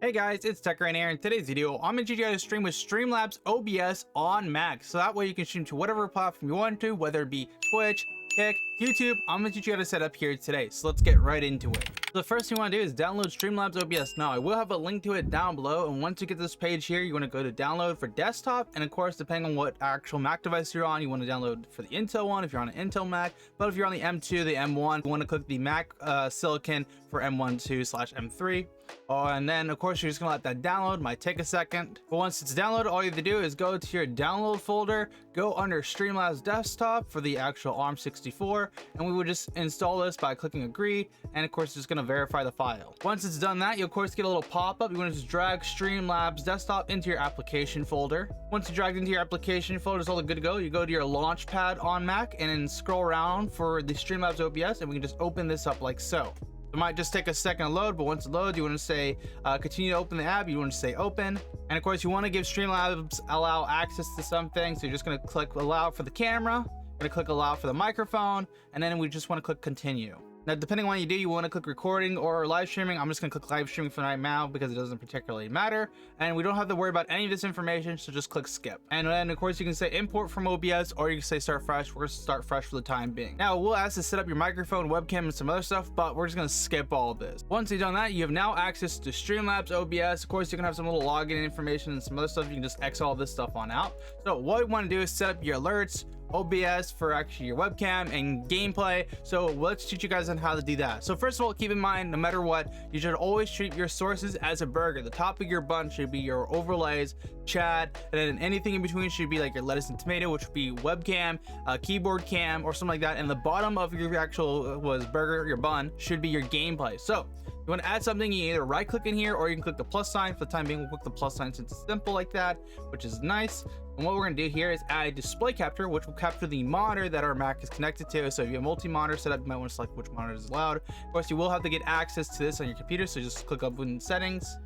Hey guys, it's TechRain here. In today's video, I'm going to teach you how to stream with Streamlabs OBS on Mac. So that way you can stream to whatever platform you want to, whether it be Twitch, Kick, YouTube. I'm going to teach you how to set up here today. So let's get right into it. So the first thing you want to do is download Streamlabs OBS. Now, I will have a link to it down below. And once you get this page here, you want to go to download for desktop. And of course, depending on what actual Mac device you're on, you want to download for the Intel one if you're on an Intel Mac. But if you're on the M2, the M1, you want to click the Mac Silicon for M12/M3. And then of course you're just gonna let that download. Might take a second, but once it's downloaded, all you have to do is go to your download folder, go under Streamlabs desktop for the actual ARM64, and we would just install this by clicking agree, and of course it's gonna verify the file. Once it's done that, you of course get a little pop-up. You want to just drag Streamlabs desktop into your application folder. Once you drag into your application folder, it's all good to go. You go to your launchpad on Mac and then scroll around for the Streamlabs OBS, and we can just open this up like so. It might just take a second to load, but once it loads, you want to say continue to open the app. You want to say open, and of course you want to give Streamlabs allow access to something. So you're just going to click allow for the camera, going to click allow for the microphone, and then we just want to click continue. Now, depending on what you do, you want to click recording or live streaming. I'm just going to click live streaming for right now because it doesn't particularly matter. And we don't have to worry about any of this information, so just click skip. And then, of course, you can say import from OBS, or you can say start fresh. We're going to start fresh for the time being. Now, we'll ask to set up your microphone, webcam, and some other stuff, but we're just going to skip all of this. Once you've done that, you have now access to Streamlabs OBS. Of course, you can have some little login information and some other stuff. You can just X all this stuff on out. So what you want to do is set up your alerts, OBS for actually your webcam and gameplay. So let's teach you guys on how to do that. So first of all, keep in mind, no matter what, you should always treat your sources as a burger. The top of your bun should be your overlays, chat, and then anything in between should be like your lettuce and tomato, which would be webcam, keyboard cam, or something like that. And the bottom of your actual burger, your bun, should be your gameplay. So you want to add something, you either right click in here or you can click the plus sign. For the time being, we'll click the plus sign since it's simple like that, which is nice. And what we're going to do here is add display capture, which will capture the monitor that our Mac is connected to. So if you have multi-monitor setup, you might want to select which monitor is allowed. Of course, you will have to get access to this on your computer, so just click up in settings.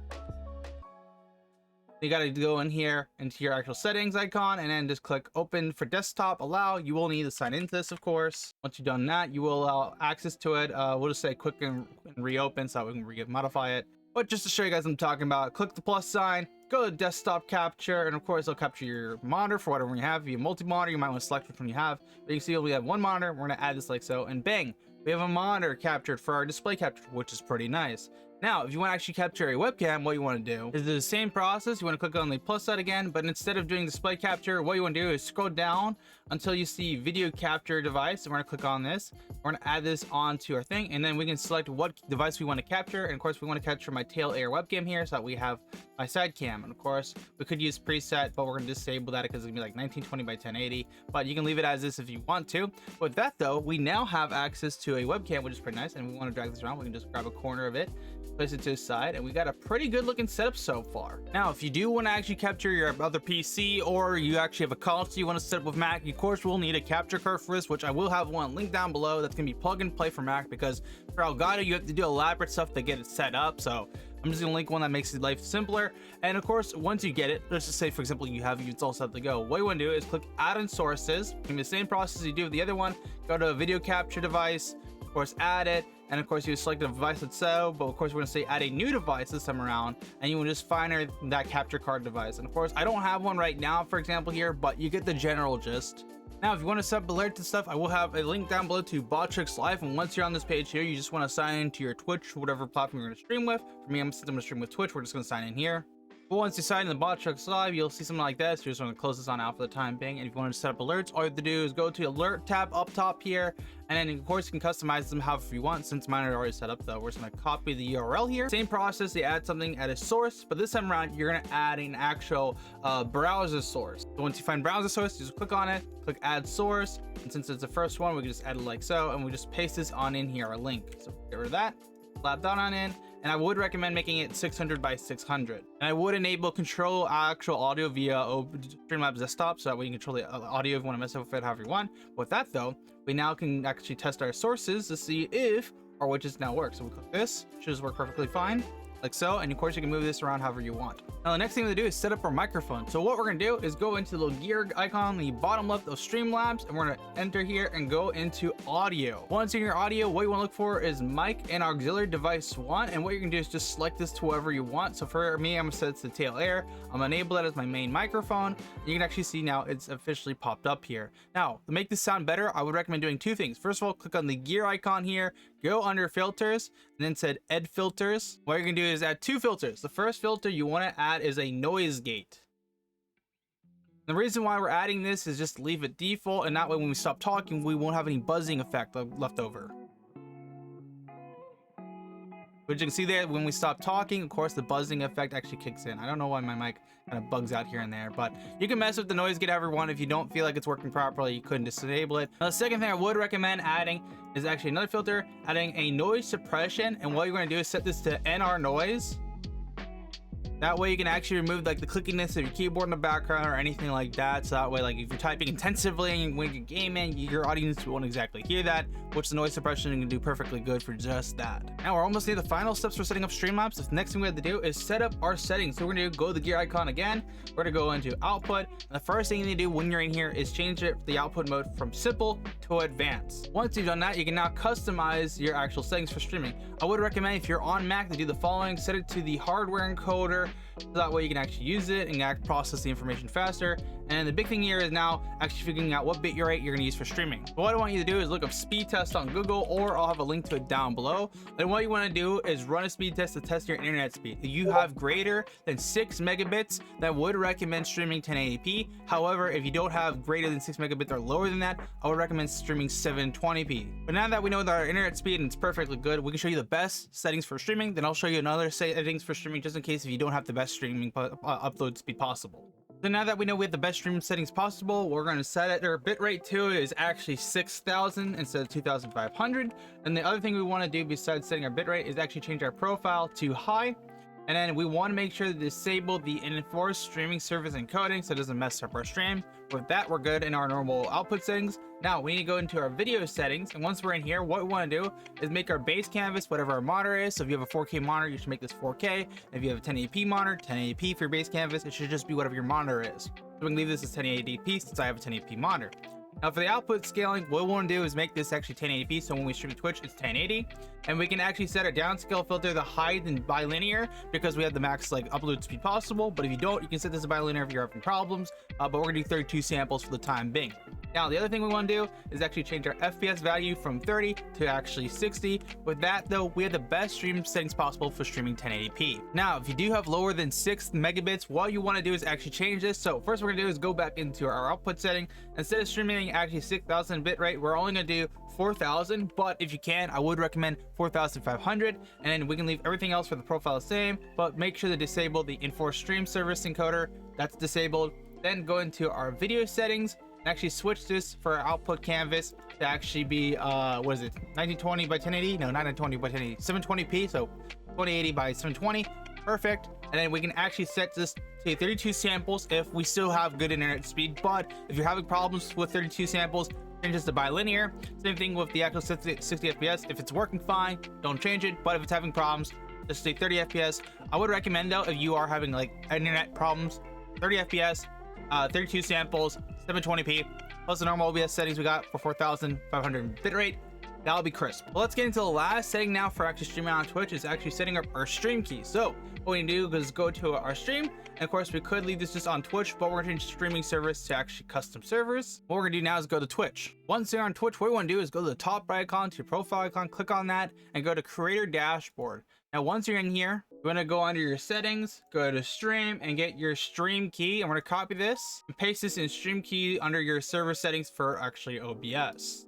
You got to go in here into your actual settings icon and then just click open for desktop allow. You will need to sign into this, of course. Once you've done that, you will allow access to it. We'll just say quick and reopen so that we can modify it. But just to show you guys what I'm talking about, click the plus sign, go to desktop capture, and of course it'll capture your monitor for whatever you have. If you have multi-monitor, you might want to select which one you have. But you can see we have one monitor. We're going to add this like so, and bang, we have a monitor captured for our display capture, which is pretty nice. Now, if you want to actually capture a webcam, what you want to do is the same process. You want to click on the plus side again, but instead of doing display capture, what you want to do is scroll down until you see video capture device. And we're going to click on this. We're going to add this onto our thing, and then we can select what device we want to capture. And of course, we want to capture my tail air webcam here so that we have my side cam. And of course, we could use preset, but we're going to disable that because it's going to be like 1920 by 1080. But you can leave it as this if you want to. With that though, we now have access to a webcam, which is pretty nice. And we want to drag this around. We can just grab a corner of it, place it to the side, and we got a pretty good looking setup so far. Now, if you do want to actually capture your other PC, or you actually have a console you want to set up with Mac, you of course will need a capture card for this, which I will have one linked down below. That's gonna be plug and play for Mac, because for Elgato you have to do elaborate stuff to get it set up. So I'm just gonna link one that makes life simpler. And of course, once you get it, let's just say for example you have it's all set to go, what you want to do is click add in sources. It's the same process you do with the other one. Go to a video capture device, of course add it, and of course you select a device itself, but of course we're going to say add a new device this time around, and you will just find that capture card device. And of course I don't have one right now, for example here, but you get the general gist. Now, if you want to set up alerts and stuff, I will have a link down below to Botrix Live. And once you're on this page here, you just want to sign into your Twitch, whatever platform you're going to stream with. For me, I'm going to stream with Twitch. We're just going to sign in here. But once you sign in the Botrix Live, you'll see something like this. You're just going to close this on out for the time being. And if you want to set up alerts, all you have to do is go to the alert tab up top here. And then of course you can customize them however you want. Since mine are already set up though, we're just going to copy the URL here. Same process, you add something at a source, but this time around, you're going to add an actual browser source. So once you find browser source, you just click on it, click add source. And since it's the first one, we can just add it like so. And we just paste this on in here, our link. So get rid of that, slap that on in. And I would recommend making it 600 by 600. And I would enable control actual audio via Streamlabs desktop, so that way you can control the audio if you want to mess with it however you want. With that though, we now can actually test our sources to see if our widgets now work. So we click this, should just work perfectly fine. like so, and of course you can move this around however you want. Now the next thing to do is set up our microphone. So what we're gonna do is go into the little gear icon on the bottom left of Streamlabs, and we're gonna enter here and go into audio. Once in your audio, what you want to look for is mic and auxiliary device 1, and what you're gonna do is just select this to whoever you want. So for me, I'm gonna set it to tail air. I'm gonna enable that as my main microphone. You can actually see now it's officially popped up here. Now to make this sound better, I would recommend doing two things. First of all, click on the gear icon here, go under filters, and then said add filters. What you're gonna do is add two filters. The first filter you want to add is a noise gate. The reason why we're adding this is just leave it default, and that way when we stop talking, we won't have any buzzing effect left over. But you can see that when we stop talking, of course, the buzzing effect actually kicks in. I don't know why my mic kind of bugs out here and there, but you can mess with the noise gate however you want. If you don't feel like it's working properly, you couldn't disable it. Now, the second thing I would recommend adding is actually another filter, adding a noise suppression. And what you're going to do is set this to NR noise. That way you can actually remove like the clickiness of your keyboard in the background or anything like that. So that way, like if you're typing intensively and when you're gaming, your audience won't exactly hear that, which the noise suppression can do perfectly good for just that. Now we're almost near the final steps for setting up Streamlabs. The next thing we have to do is set up our settings. So we're gonna go to the gear icon again. We're gonna go into output. And the first thing you need to do when you're in here is change it the output mode from simple to advanced. Once you've done that, you can now customize your actual settings for streaming. I would recommend if you're on Mac to do the following: set it to the hardware encoder, so that way you can actually use it and process the information faster. And the big thing here is now actually figuring out what bit rate you're going to use for streaming. But what I want you to do is look up speed test on Google, or I'll have a link to it down below. And what you want to do is run a speed test to test your internet speed. If you have greater than 6 megabits, that would recommend streaming 1080p. However, if you don't have greater than 6 megabits or lower than that, I would recommend streaming 720p. But now that we know that our internet speed and it's perfectly good, we can show you the best settings for streaming. Then I'll show you another settings for streaming just in case if you don't have the best streaming upload speed possible. So now that we know we have the best stream settings possible, we're going to set it, our bitrate to is actually 6,000 instead of 2,500. And the other thing we want to do besides setting our bitrate is actually change our profile to high. And then we want to make sure to disable the enforced streaming service encoding so it doesn't mess up our stream. With that, we're good in our normal output settings. Now we need to go into our video settings, and once we're in here, what we want to do is make our base canvas whatever our monitor is. So if you have a 4K monitor, you should make this 4K. If you have a 1080p monitor, 1080p for your base canvas. It should just be whatever your monitor is. So we can leave this as 1080p since I have a 1080p monitor. Now for the output scaling, what we want to do is make this actually 1080p, so when we stream to Twitch, it's 1080. And we can actually set our downscale filter to hide and bilinear because we have the max like upload speed possible. But if you don't, you can set this to bilinear if you're having problems. But we're gonna do 32 samples for the time being. Now the other thing we want to do is actually change our FPS value from 30 to actually 60. With that though, we have the best stream settings possible for streaming 1080p. Now if you do have lower than 6 megabits, what you want to do is actually change this. So first we're gonna do is go back into our output setting. Instead of streaming actually 6,000 bitrate, we're only gonna do 4,000, but if you can, I would recommend 4,500, and then we can leave everything else for the profile the same, but make sure to disable the enforced stream service encoder. That's disabled. Then go into our video settings and actually switch this for our output canvas to actually be what is it, 1920 by 1080? No, not 1920 by 1080, 720p, so 2080 by 720. Perfect. And then we can actually set this to 32 samples if we still have good internet speed. But if you're having problems with 32 samples, change this to bilinear. Same thing with the actual 60 FPS. If it's working fine, don't change it. But if it's having problems, just stay 30 FPS. I would recommend though, if you are having like internet problems, 30 FPS, 32 samples, 720p, plus the normal OBS settings we got for 4,500 bitrate. That'll be crisp. Well, let's get into the last setting now for actually streaming on Twitch, is actually setting up our stream key. So what we do is go to our stream, and of course we could leave this just on Twitch, but we're gonna change streaming service to actually custom servers. What we're gonna do now is go to Twitch. Once you're on Twitch, what you want to do is go to the top right icon, to your profile icon, click on that, and go to creator dashboard. Now once you're in here, you're gonna go under your settings, go to stream, and get your stream key. I'm gonna copy this and paste this in stream key under your server settings for actually OBS.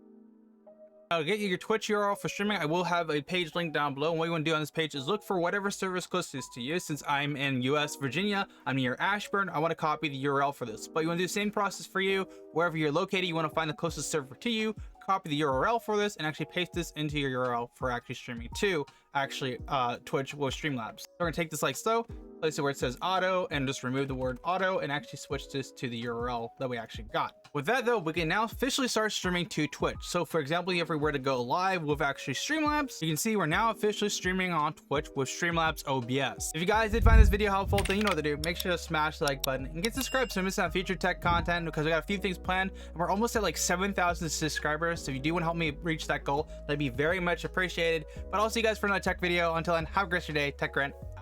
I'll get you your Twitch URL for streaming. I will have a page link down below. And what you want to do on this page is look for whatever service closest to you. Since I'm in US Virginia, I'm near Ashburn, I want to copy the URL for this. But you want to do the same process for you. Wherever you're located, you want to find the closest server to you, copy the URL for this, and actually paste this into your URL for actually streaming to actually Twitch with Streamlabs. So we're gonna take this like so, place it where it says auto and just remove the word auto and actually switch this to the URL that we actually got. With that though, we can now officially start streaming to Twitch. So for example, if we were to go live with actually Streamlabs, you can see we're now officially streaming on Twitch with Streamlabs OBS. If you guys did find this video helpful, then you know what to do. Make sure to smash the like button and get subscribed so you miss out on future tech content, because we got a few things planned and we're almost at like 7,000 subscribers. So if you do want to help me reach that goal, that'd be very much appreciated. But I'll see you guys for another tech video. Until then, have a great day. Tech Grant out.